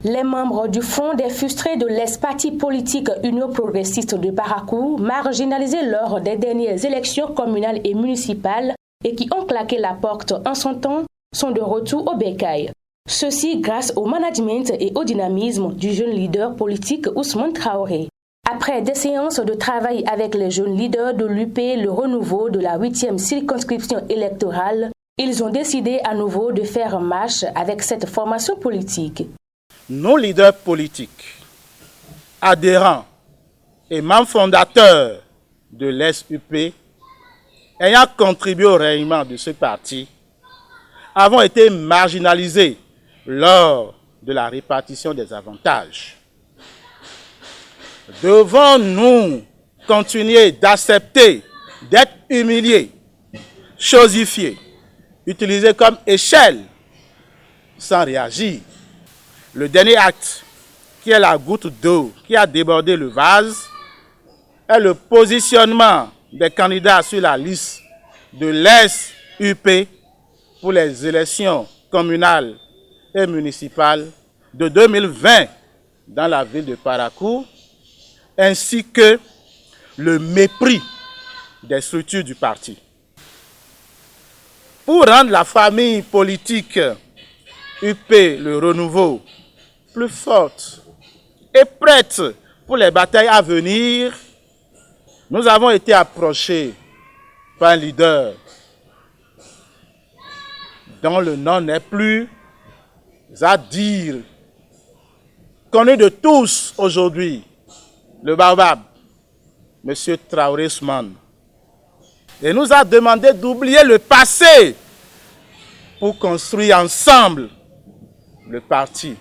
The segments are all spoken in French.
Les membres du Front des frustrés de l'ex-parti politique Union progressiste de Parakou, marginalisés lors des dernières élections communales et municipales et qui ont claqué la porte en son temps, sont de retour au bécail. Ceci grâce au management et au dynamisme du jeune leader politique Ousmane Traoré. Après des séances de travail avec les jeunes leaders de l'UP, le renouveau de la 8e circonscription électorale, ils ont décidé à nouveau de faire marche avec cette formation politique. Nos leaders politiques, adhérents et membres fondateurs de l'SUP, ayant contribué au rayonnement de ce parti, avons été marginalisés lors de la répartition des avantages. Devons-nous continuer d'accepter d'être humiliés, chosifiés, utilisés comme échelle sans réagir? Le dernier acte, qui est la goutte d'eau qui a débordé le vase, est le positionnement des candidats sur la liste de l'SUP pour les élections communales et municipales de 2020 dans la ville de Parakou, ainsi que le mépris des structures du parti. Pour rendre la famille politique UP Le Renouveau plus forte et prête pour les batailles à venir, nous avons été approchés par un leader dont le nom n'est plus à dire, connu de tous aujourd'hui, le baobab, M. Traoré Ousmane. Et nous a demandé d'oublier le passé pour construire ensemble le parti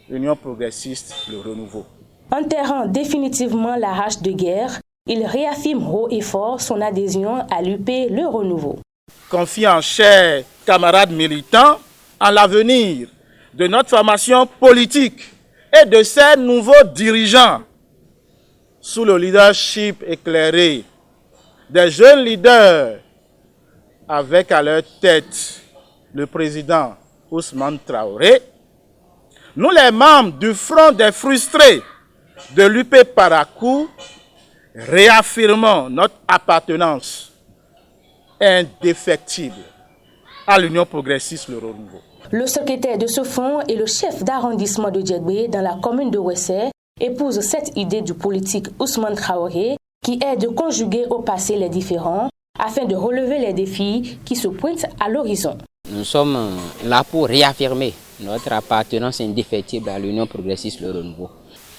Union progressiste, le renouveau. Enterrant définitivement la hache de guerre, il réaffirme haut et fort son adhésion à l'UP Le Renouveau. Confiant, chers camarades militants, en l'avenir de notre formation politique et de ses nouveaux dirigeants, sous le leadership éclairé des jeunes leaders, avec à leur tête le président Ousmane Traoré, nous les membres du Front des frustrés de l'UP Parakou réaffirmons notre appartenance indéfectible à l'Union progressiste Le Renouveau. Le secrétaire de ce front et le chef d'arrondissement de Djegbe dans la commune de Ouessé épouse cette idée du politique Ousmane Traoré qui est de conjuguer au passé les différends afin de relever les défis qui se pointent à l'horizon. Nous sommes là pour réaffirmer notre appartenance indéfectible à l'Union progressiste Le Renouveau.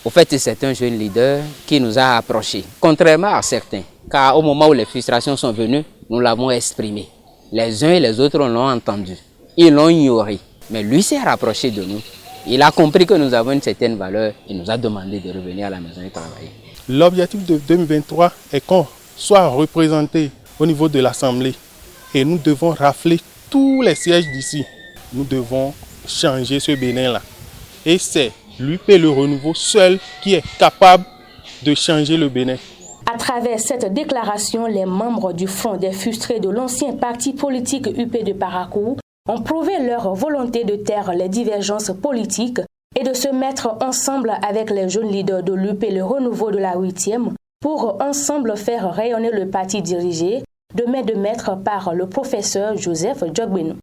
Au fait, c'est un jeune leader qui nous a approchés, contrairement à certains, car au moment où les frustrations sont venues, nous l'avons exprimé. Les uns et les autres l'ont entendu, ils l'ont ignoré, mais lui s'est rapproché de nous. Il a compris que nous avons une certaine valeur et nous a demandé de revenir à la maison et travailler. L'objectif de 2023 est qu'on soit représenté au niveau de l'Assemblée et nous devons rafler tous les sièges d'ici. Nous devons changer ce Bénin-là. Et c'est l'UP Le Renouveau seul qui est capable de changer le Bénin. À travers cette déclaration, les membres du Front des frustrés de l'ancien parti politique UP de Parakou ont prouvé leur volonté de taire les divergences politiques et de se mettre ensemble avec les jeunes leaders de l'UP Le Renouveau de la 8e pour ensemble faire rayonner le parti dirigé de main de maître par le professeur Joseph Djogbeno.